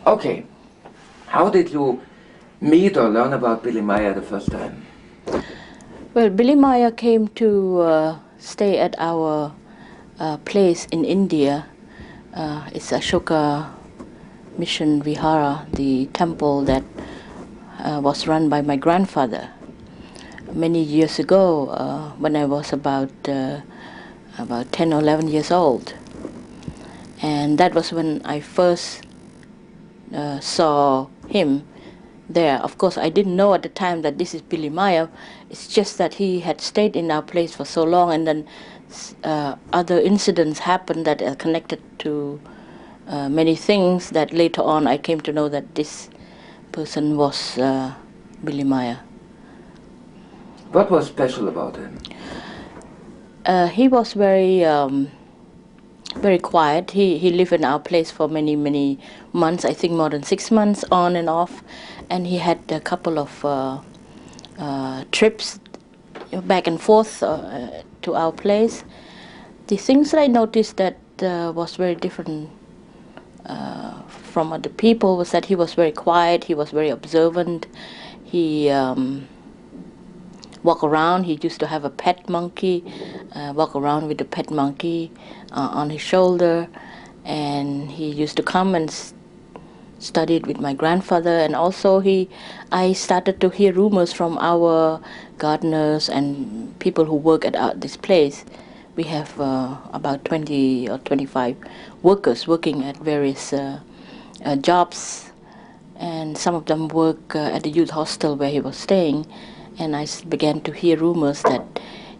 Okay, how did you meet or learn about Billy Meier the first time? Well, Billy Meier came to stay at our place in India. It's Ashoka Mission Vihara, the temple that was run by my grandfather many years ago, when I was about 10 or 11 years old. And that was when I first saw him there. Of course, I didn't know at the time that this is Billy Meier. It's just that he had stayed in our place for so long, and then other incidents happened that are connected to many things that later on I came to know that this person was Billy Meier. What was special about him? He was very very quiet. He lived in our place for many months, I think more than 6 months on and off, and he had a couple of trips back and forth to our place. The things that I noticed that was very different from other people was that he was very quiet, he was very observant. He walk around. He used to have a pet monkey, walk around with the pet monkey on his shoulder, and he used to come and studied with my grandfather. And also I started to hear rumors from our gardeners and people who work at this place. We have about 20 or 25 workers working at various jobs, and some of them work at the youth hostel where he was staying. And I began to hear rumors that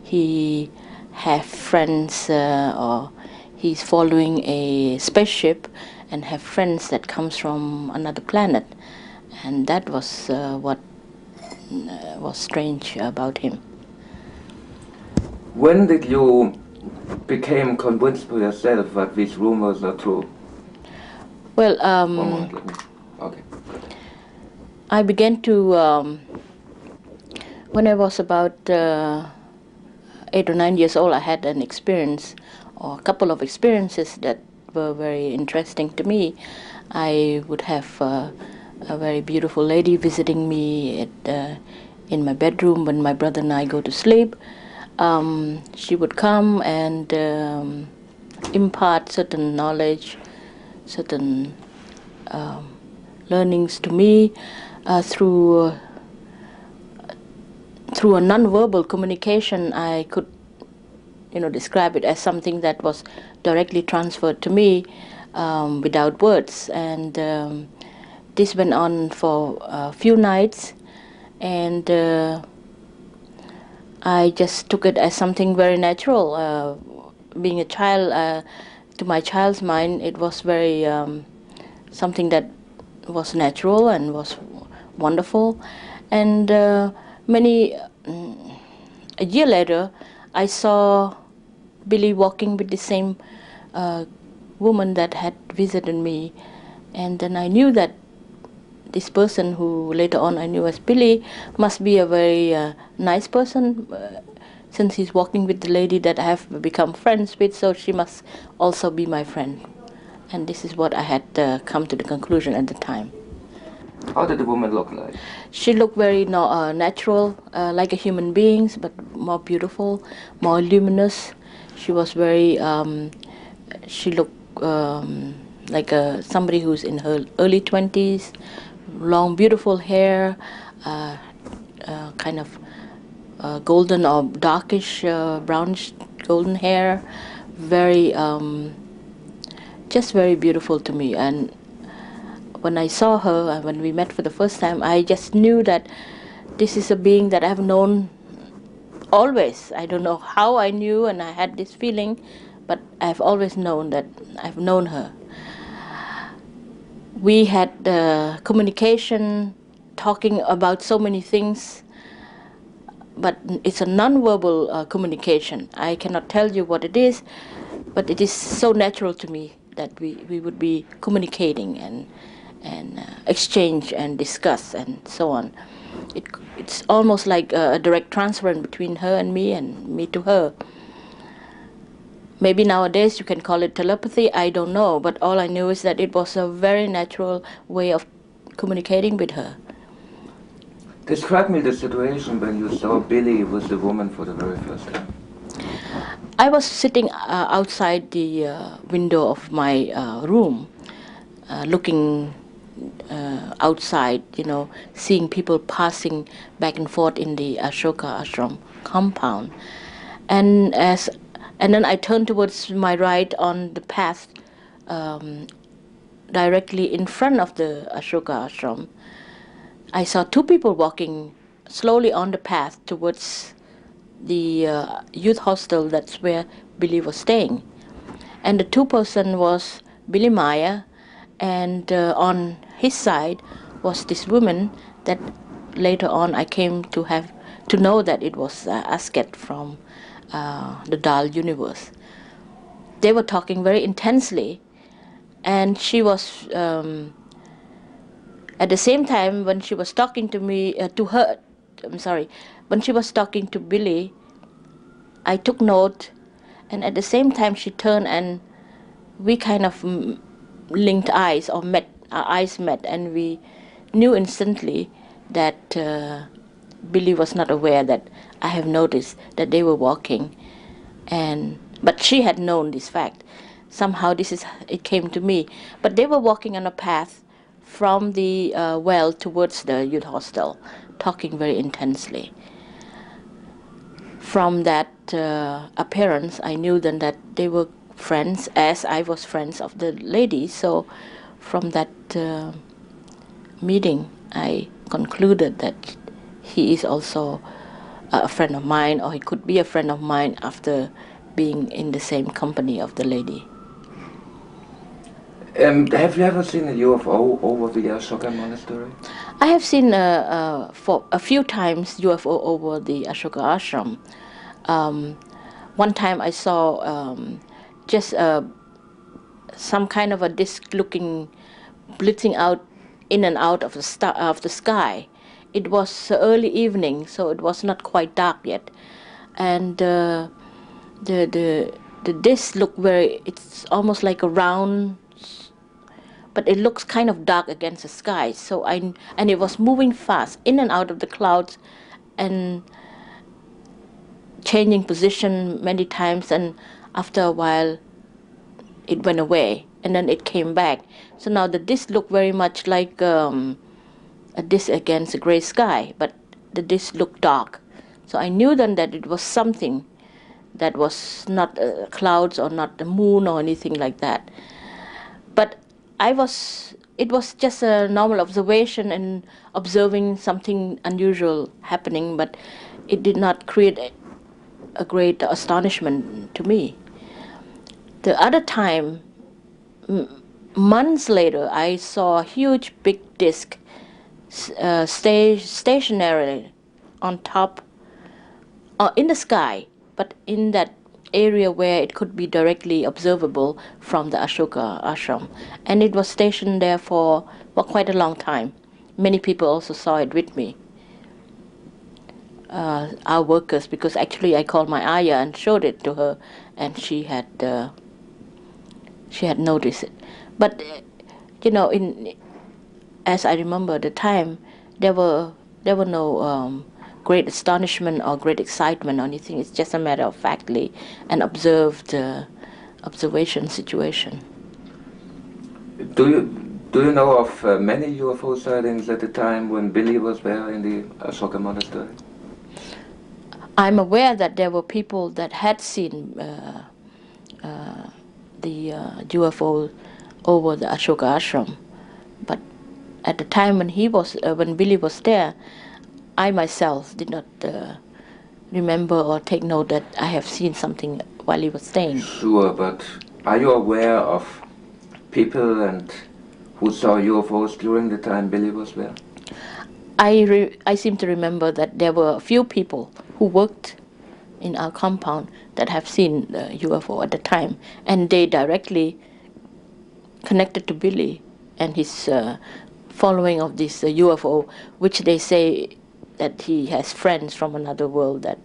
he have friends or he's following a spaceship and have friends that comes from another planet. And that was what was strange about him. When did you become convinced by yourself that these rumors are true? Well, okay. I began to, when I was about 8 or 9 years old, I had an experience, or a couple of experiences that were very interesting to me. I would have a very beautiful lady visiting me in my bedroom when my brother and I go to sleep. She would come and impart certain knowledge, certain learnings to me through a non-verbal communication. I could, describe it as something that was directly transferred to me without words. And this went on for a few nights, and I just took it as something very natural. Being a child, to my child's mind, it was very something that was natural and was wonderful. And a year later, I saw Billy walking with the same woman that had visited me, and then I knew that this person, who later on I knew as Billy, must be a very nice person, since he's walking with the lady that I have become friends with, so she must also be my friend. And this is what I had come to the conclusion at the time. How did the woman look like? She looked very natural, like a human being, but more beautiful, more luminous. She was very, she looked like somebody who's in her early 20s, long, beautiful hair, kind of golden or darkish, brownish golden hair, very, just very beautiful to me. And when I saw her, when we met for the first time, I just knew that this is a being that I've known always. I don't know how I knew, and I had this feeling, but I've always known that I've known her. We had communication, talking about so many things, but it's a non-verbal communication. I cannot tell you what it is, but it is so natural to me that we would be communicating and exchange and discuss and so on. It's almost like a direct transfer between her and me to her. maybe nowadays you can call it telepathy, I don't know, but all I knew is that it was a very natural way of communicating with her. Describe me the situation when you saw Billy with the woman for the very first time. I was sitting outside the window of my room, looking outside, you know, seeing people passing back and forth in the Ashoka Ashram compound. And then I turned towards my right on the path directly in front of the Ashoka Ashram. I saw two people walking slowly on the path towards the youth hostel. That's where Billy was staying. And the two person was Billy Meier, and on his side was this woman that later on I came to know that it was Asket from the Dahl universe. They were talking very intensely, and she was at the same time when she was talking to me, when she was talking to Billy, I took note, and at the same time she turned and we kind of linked eyes, or met, our eyes met, and we knew instantly that Billy was not aware that I have noticed that they were walking, but she had known this fact. Somehow it came to me. But they were walking on a path from the well towards the youth hostel, talking very intensely. From that appearance, I knew then that they were friends, as I was friends of the lady. So from that meeting, I concluded that he is also a friend of mine, or he could be a friend of mine after being in the same company of the lady. Have you ever seen a UFO over the Ashoka monastery? I have seen for a few times UFO over the Ashoka Ashram. One time I saw just some kind of a disc-looking, blitzing out in and out of the sky. It was early evening, so it was not quite dark yet, and the disc looked it's almost like a round, but it looks kind of dark against the sky. So and it was moving fast in and out of the clouds, and changing position many times, and after a while it went away and then it came back. So now the disc looked very much like a disc against a gray sky, but the disc looked dark. So I knew then that it was something that was not clouds or not the moon or anything like that. But it was just a normal observation and observing something unusual happening, but it did not create a great astonishment to me. The other time, months later, I saw a huge big disc stationary on top, in the sky, but in that area where it could be directly observable from the Ashoka Ashram. And it was stationed there for quite a long time. Many people also saw it with me. Our workers, because actually I called my ayah and showed it to her, and she had noticed it. But you know, as I remember the time, there were no great astonishment or great excitement or anything. It's just a matter of factly an observation situation. Do you know of many UFO sightings at the time when Billy was there in the Ashoka monastery? I'm aware that there were people that had seen the UFO over the Ashoka Ashram, but at the time when when Billy was there, I myself did not remember or take note that I have seen something while he was staying. Sure, but are you aware of people who saw UFOs during the time Billy was there? I seem to remember that there were a few people who worked in our compound that have seen the UFO at the time, and they directly connected to Billy and his following of this UFO, which they say that he has friends from another world that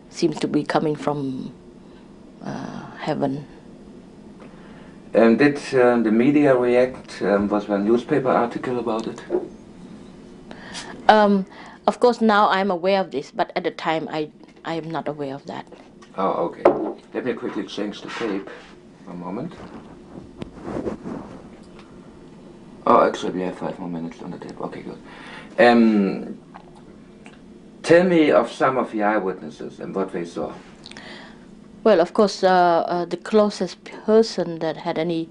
seems to be coming from heaven. And did the media react? Was there a newspaper article about it? Of course, now I'm aware of this, but at the time I am not aware of that. Oh, okay. Let me quickly change the tape. One moment. Oh, actually, we have 5 more minutes on the tape. Okay, good. Tell me of some of the eyewitnesses and what they saw. Well, of course, the closest person that had any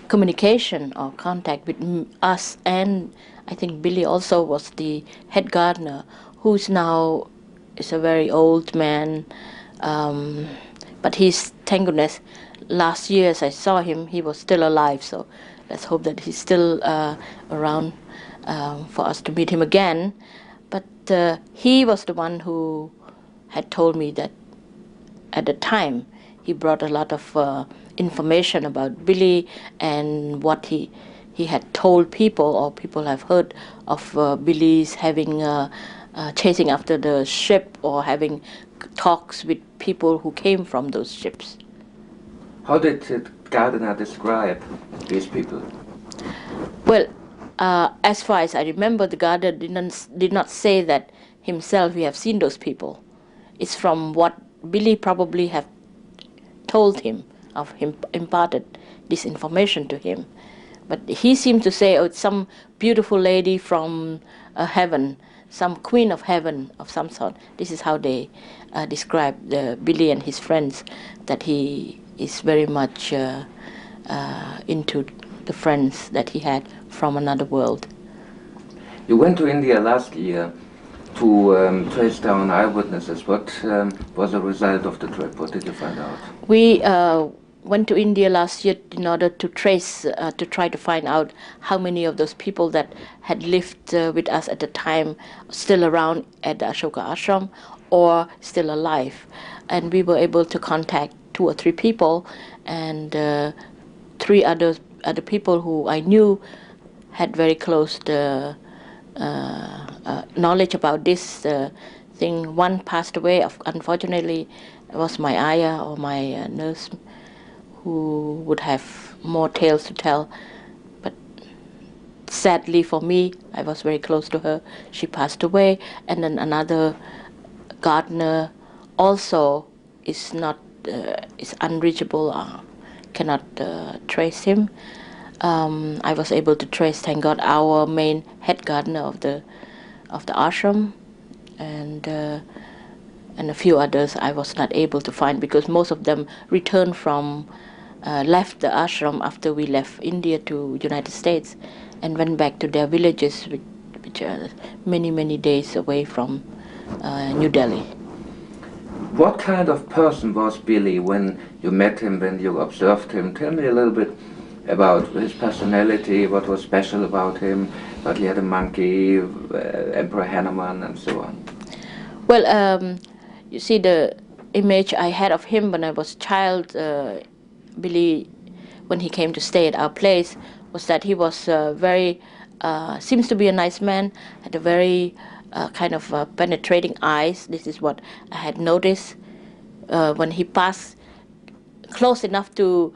communication or contact with us, and I think Billy also, was the head gardener, who's now is a very old man. But he's, thank goodness, last year as I saw him, he was still alive. So let's hope that he's still around for us to meet him again. But he was the one who had told me that at the time he brought a lot of information about Billy and what he had told people, or people have heard of Billy's having chasing after the ship or having talks with people who came from those ships. How did the gardener describe these people? Well, as far as I remember, the gardener did not say that himself we have seen those people. It's from what Billy probably have told him, of him imparted this information to him. But he seemed to say, oh, it's some beautiful lady from heaven, some queen of heaven of some sort. This is how they describe Billy and his friends, that he is very much into the friends that he had from another world. You went to India last year to trace down eyewitnesses. What was the result of the trip? What did you find out? We went to India last year in order to trace, to try to find out how many of those people that had lived with us at the time still around at the Ashoka Ashram or still alive. And we were able to contact 2 or 3 people, and 3 other people who I knew had very close knowledge about this thing. One passed away, unfortunately. It was my ayah, or my nurse, who would have more tales to tell. But sadly for me, I was very close to her. She passed away. And then another gardener also is not is unreachable. Cannot trace him. I was able to trace, thank God, our main head gardener of the ashram, and a few others I was not able to find, because most of them returned from, left the ashram after we left India to United States, and went back to their villages, which are many days away from New Delhi. What kind of person was Billy when you met him, when you observed him? Tell me a little bit about his personality, what was special about him, that he had a monkey, Emperor Hesemann, and so on. Well, you see, the image I had of him when I was a child, Billy, when he came to stay at our place, was that he was very, seems to be a nice man, had a very kind of penetrating eyes. This is what I had noticed when he passed close enough to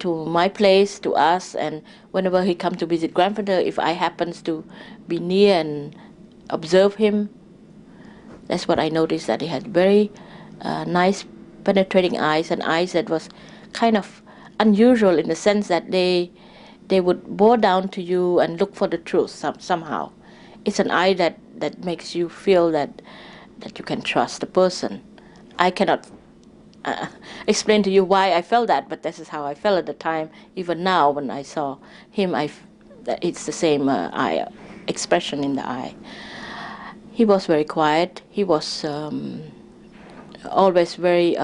my place, to us, and whenever he come to visit grandfather, if I happens to be near and observe him, that's what I noticed, that he had very nice penetrating eyes, and eyes that was kind of unusual in the sense that they would bore down to you and look for the truth somehow. It's an eye that makes you feel that you can trust the person. I cannot explain to you why I felt that, but this is how I felt at the time. Even now, when I saw him, it's the same eye expression in the eye. He was very quiet. He was always very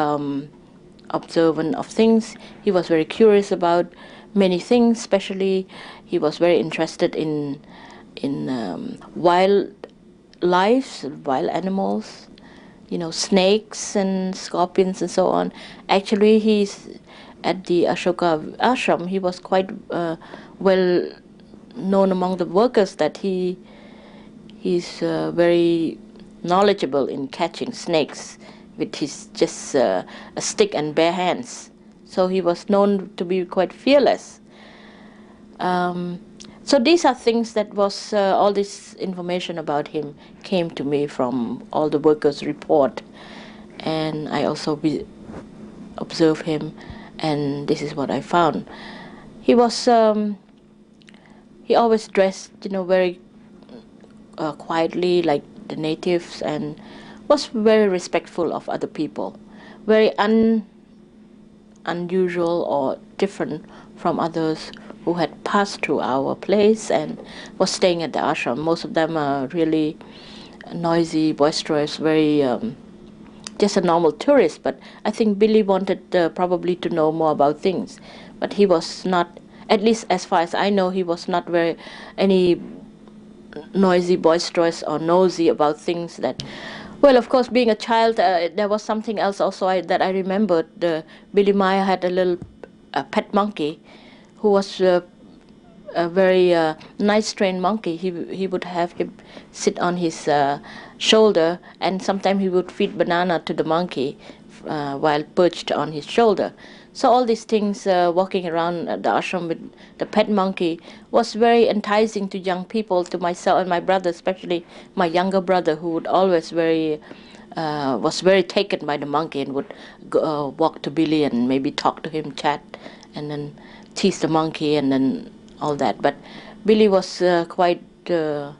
observant of things. He was very curious about many things. Especially, he was very interested in wild life, wild animals. You know, snakes and scorpions and so on. Actually, he's at the Ashoka Ashram. He was quite well known among the workers that he's very knowledgeable in catching snakes, with his just a stick and bare hands. So he was known to be quite fearless. So these are things that was, all this information about him came to me from all the workers' report. And I also observed him, and this is what I found. He was, he always dressed, very quietly like the natives, and was very respectful of other people, very unusual or different from others who had passed through our place and was staying at the ashram. Most of them are really noisy, boisterous, very just a normal tourist. But I think Billy wanted probably to know more about things. But he was not, at least as far as I know, he was not very any noisy, boisterous, or nosy about things that. Well, of course, being a child, there was something else also that I remembered. Billy Meier had a little pet monkey who was a very nice trained monkey. He would have him sit on his shoulder, and sometimes he would feed banana to the monkey while perched on his shoulder. So all these things, walking around the ashram with the pet monkey, was very enticing to young people, to myself and my brother, especially my younger brother, who would always was very taken by the monkey and would walk to Billy and maybe talk to him, chat, and then tease the monkey and then all that. But Billy was quite very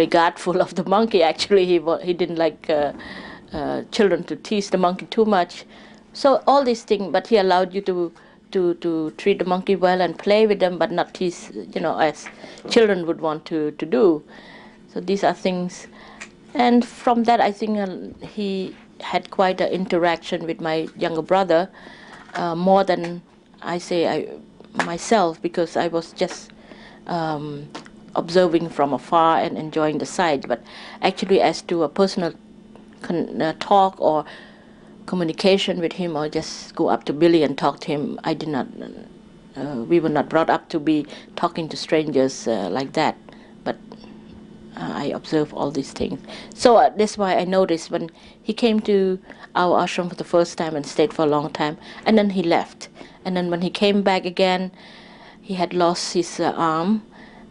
guardful of the monkey. Actually, he didn't like children to tease the monkey too much. So all these things, but he allowed you to treat the monkey well and play with them, but not tease, as children would want to do. So these are things. And from that, I think he had quite an interaction with my younger brother, more than myself, because I was just observing from afar and enjoying the sight. But actually, as to a personal talk or communication with him, or just go up to Billy and talk to him, I did not. We were not brought up to be talking to strangers like that. But I observe all these things. So that's why I noticed when he came to our ashram for the first time and stayed for a long time, and then he left. And then when he came back again, he had lost his arm,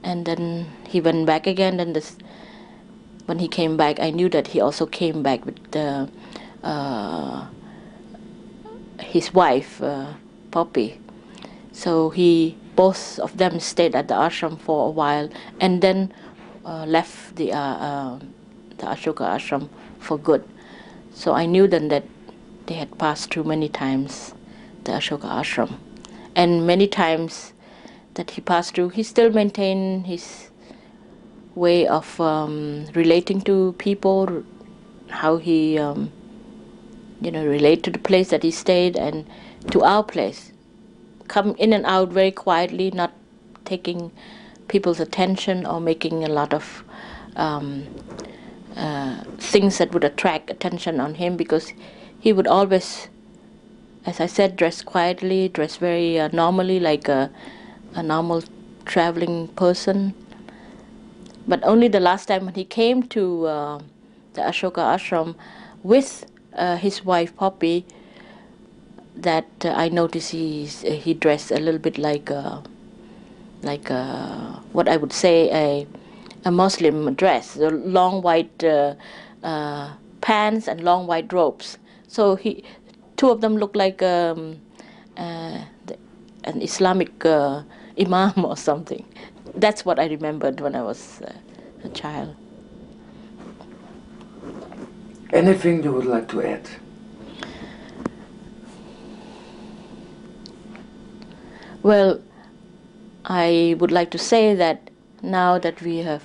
and then he went back again. And when he came back, I knew that he also came back with his wife, Poppy. So both of them stayed at the ashram for a while, and then left the Ashoka Ashram for good. So I knew then that they had passed through many times the Ashoka Ashram, and many times that he passed through, he still maintained his way of relating to people, how he relate to the place that he stayed and to our place. Come in and out very quietly, not taking people's attention or making a lot of things that would attract attention on him, because he would always, as I said, dress quietly, dress very normally, like a normal traveling person. But only the last time when he came to the Ashoka Ashram with his wife Poppy, that I noticed he dressed a little bit like what I would say a Muslim dress, the long white pants and long white robes. So two of them looked like an Islamic imam or something. That's what I remembered when I was a child. Anything you would like to add? Well, I would like to say that now that we have,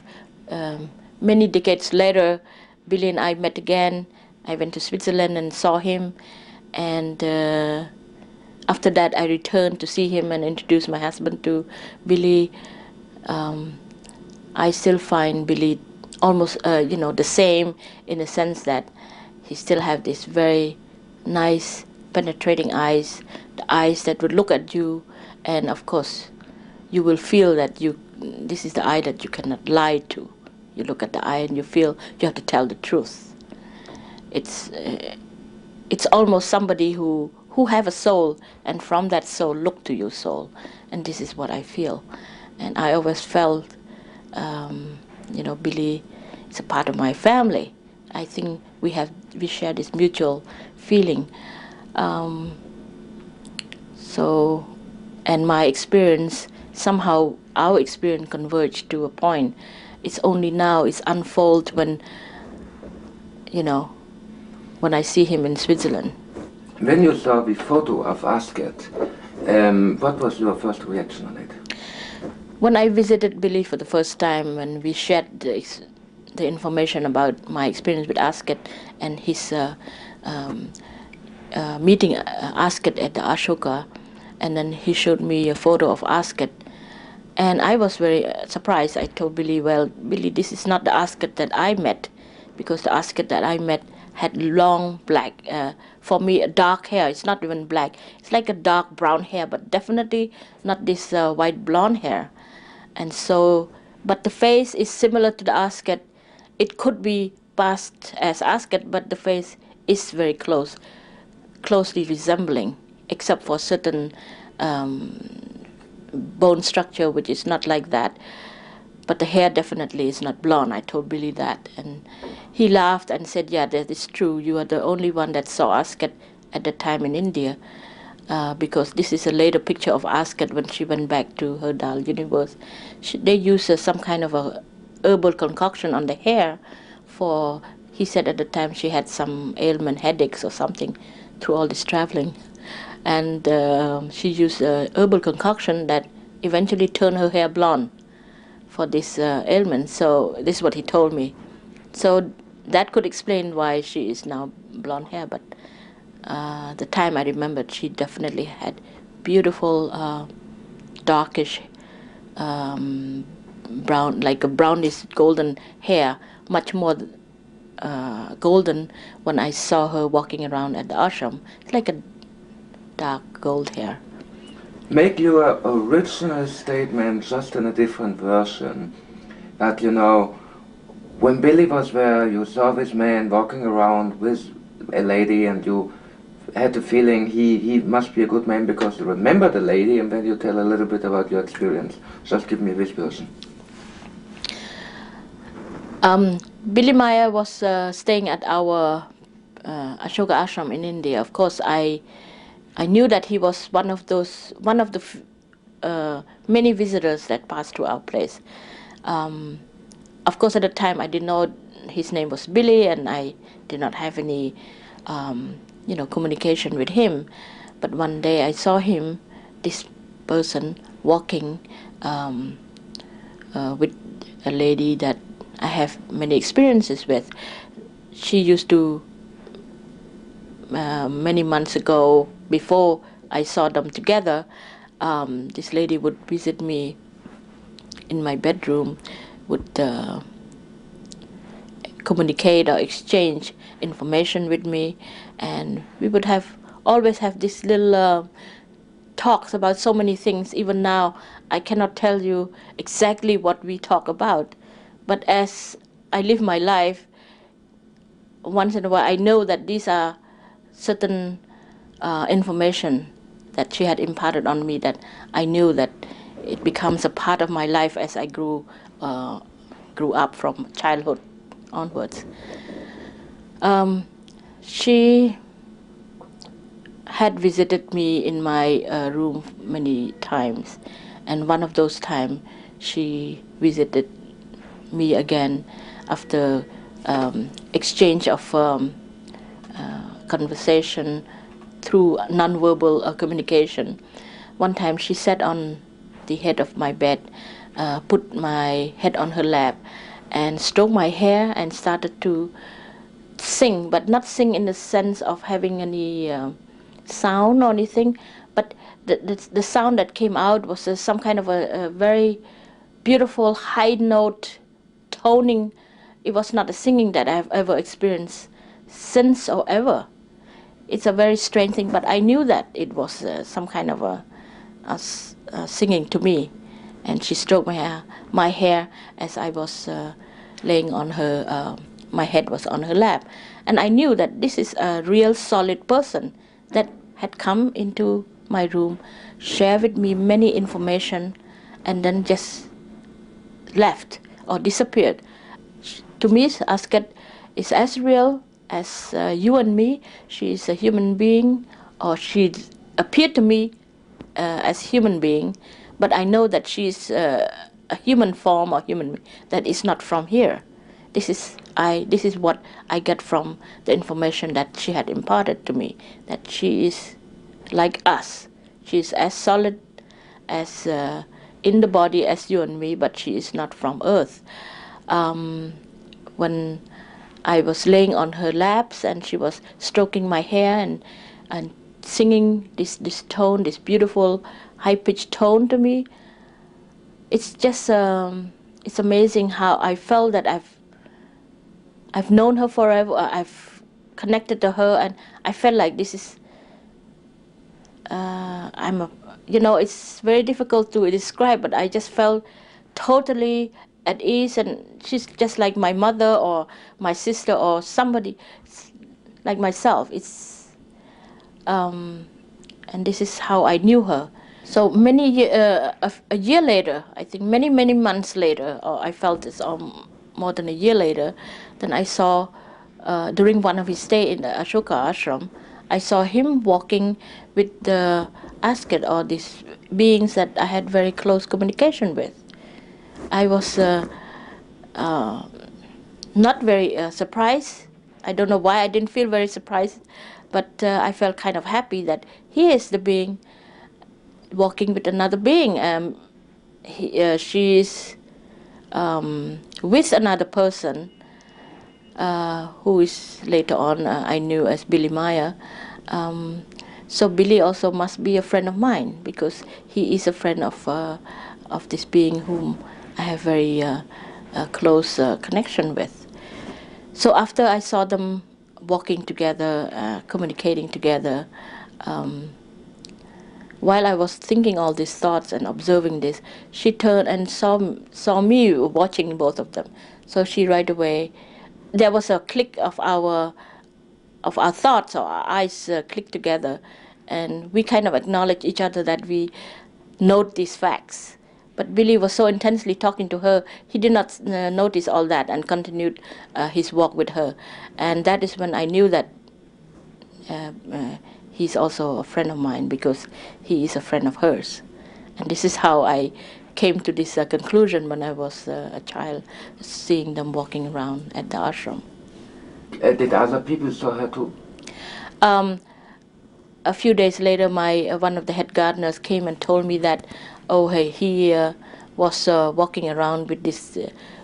many decades later, Billy and I met again. I went to Switzerland and saw him, and after that I returned to see him and introduce my husband to Billy. I still find Billy almost, the same, in the sense that he still have this very nice, penetrating eyes, the eyes that would look at you, and of course, you will feel that this is the eye that you cannot lie to. You look at the eye and you feel you have to tell the truth. it's almost somebody who have a soul, and from that soul look to your soul, and this is what I feel. And I always felt, Billy is a part of my family. I think we share this mutual feeling. And my experience, somehow our experience converged to a point. It's only now it's unfold when I see him in Switzerland. When you saw the photo of Asket, what was your first reaction on it? When I visited Billy for the first time, when we shared the information about my experience with Asket and his meeting Asket at the Ashoka, and then he showed me a photo of Asket, and I was very surprised. I told Billy, well, Billy, this is not the Asket that I met, because the Asket that I met had long black, for me, dark hair. It's not even black. It's like a dark brown hair, but definitely not this white blonde hair. And so, but the face is similar to the Asket. It could be passed as Asket, but the face is very closely resembling, except for certain bone structure, which is not like that. But the hair definitely is not blonde. I told Billy that, and he laughed and said, yeah, that is true. You are the only one that saw Asket at the time in India, because this is a later picture of Asket when she went back to her Dal universe. They used some kind of a herbal concoction on the hair for, he said at the time she had some ailment, headaches or something, through all this traveling. And she used a herbal concoction that eventually turned her hair blonde for this ailment. So this is what he told me. So that could explain why she is now blonde hair. But the time I remembered, she definitely had beautiful darkish brown, like a brownish golden hair, much more golden when I saw her walking around at the ashram. It's like a dark gold hair. Make your original statement just in a different version. That, when Billy was there, you saw this man walking around with a lady, and you had the feeling he must be a good man because you remember the lady, and then you tell a little bit about your experience. Just give me this version. Billy Meier was staying at our Ashoka Ashram in India. Of course, I knew that he was one of the many visitors that passed through our place. Of course, at the time, I didn't know his name was Billy, and I did not have any, communication with him. But one day, I saw him, this person, walking with a lady that I have many experiences with. She used to, many months ago, before I saw them together, this lady would visit me in my bedroom, would communicate or exchange information with me, and we would always have this little talks about so many things. Even now, I cannot tell you exactly what we talk about, but as I live my life, once in a while I know that these are certain information that she had imparted on me, that I knew that it becomes a part of my life as I grew up from childhood onwards. She had visited me in my room many times, and one of those times she visited me again after exchange of conversation through non-verbal communication. One time she sat on the head of my bed, put my head on her lap, and stroked my hair and started to sing, but not sing in the sense of having any sound or anything, but the sound that came out was some kind of a very beautiful high note toning. It was not a singing that I have ever experienced since or ever. It's a very strange thing, but I knew that it was some kind of a singing to me. And she stroked my hair as I was laying on her, my head was on her lap. And I knew that this is a real solid person that had come into my room, shared with me many information, and then just left or disappeared. To me, Asket is as real as you and me. She is a human being, or she appeared to me as human being, but I know that she is a human form or human being that is not from here. This is what I get from the information that she had imparted to me, that she is like us. She is as solid as in the body as you and me, but she is not from Earth. When I was laying on her laps and she was stroking my hair and singing this tone, this beautiful high-pitched tone to me, it's just it's amazing how I felt that I've known her forever. I've connected to her, and I felt like this is it's very difficult to describe, but I just felt totally at ease, and she's just like my mother or my sister or somebody like myself. It's and this is how I knew her. So a year later, I think many months later, or I felt this more than a year later, then I saw during one of his stay in the Ashoka Ashram, I saw him walking with the Asket, or these beings that I had very close communication with. I was not very surprised. I don't know why I didn't feel very surprised, but I felt kind of happy that he is the being walking with another being. She is with another person who is later on I knew as Billy Meier. So Billy also must be a friend of mine, because he is a friend of this being whom I have very close connection with. So after I saw them walking together, communicating together, while I was thinking all these thoughts and observing this, she turned and saw me watching both of them. So she right away, there was a click of our thoughts, or our eyes clicked together, and we kind of acknowledged each other that we note these facts. But Billy was so intensely talking to her, he did not notice all that and continued his walk with her. And that is when I knew that he's also a friend of mine, because he is a friend of hers. And this is how I came to this conclusion when I was a child, seeing them walking around at the ashram. Did other people saw her too? A few days later, one of the head gardeners came and told me that, oh, hey, he was walking around with this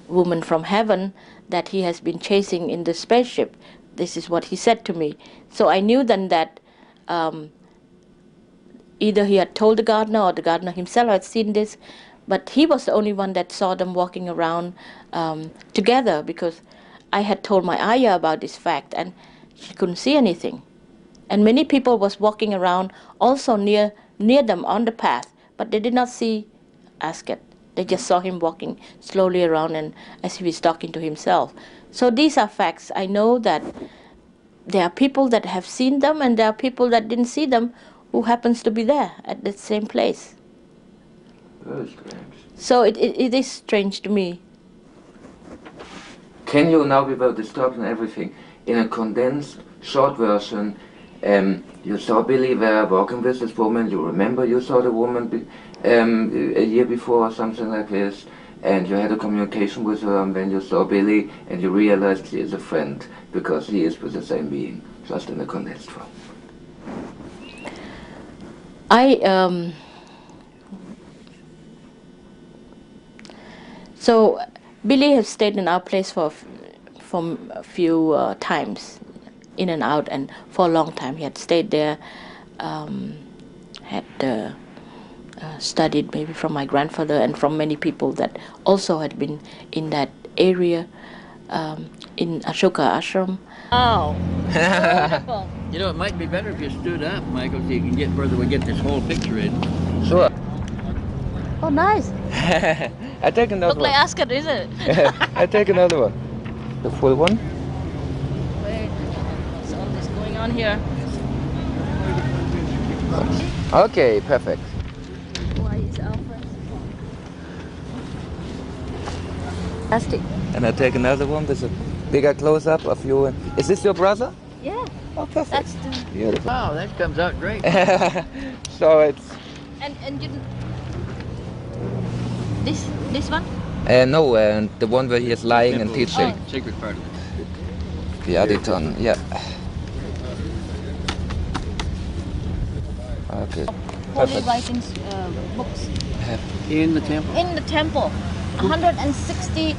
woman from heaven that he has been chasing in the spaceship. This is what he said to me. So I knew then that either he had told the gardener or the gardener himself had seen this, but he was the only one that saw them walking around together, because I had told my ayah about this fact and she couldn't see anything. And many people was walking around also near them on the path, but they did not see Asket. They just saw him walking slowly around and as if he was talking to himself. So these are facts. I know that there are people that have seen them, and there are people that didn't see them who happens to be there at the same place. Very strange. So it is strange to me. Can you, now we were disturbed and everything, in a condensed, short version, you saw Billy there walking with this woman, you remember you saw the woman a year before or something like this, and you had a communication with her, and then you saw Billy and you realized he is a friend because he is with the same being, just in a condensed form. So Billy has stayed in our place for a few times, in and out, and for a long time he had stayed there, had studied maybe from my grandfather and from many people that also had been in that area, in Ashoka Ashram. Oh, wonderful. You know, it might be better if you stood up, Michael, so you can get further. We get this whole picture in. Sure. Oh, nice. I take another Look one. like Asket, is it? I take another one. The full one? Wait. on here. Okay, perfect. Why is Alpha? Fantastic. And I take another one. There's a bigger close-up of you. Is this your brother? Yeah. Oh, perfect. That's the. Beautiful. Wow, that comes out great. So it's... And you. This one? no, the one where he is lying and teaching. Sacred part of it. The Aditon, yeah. Okay. Holy Perfect. writings books In the temple. in the temple. 160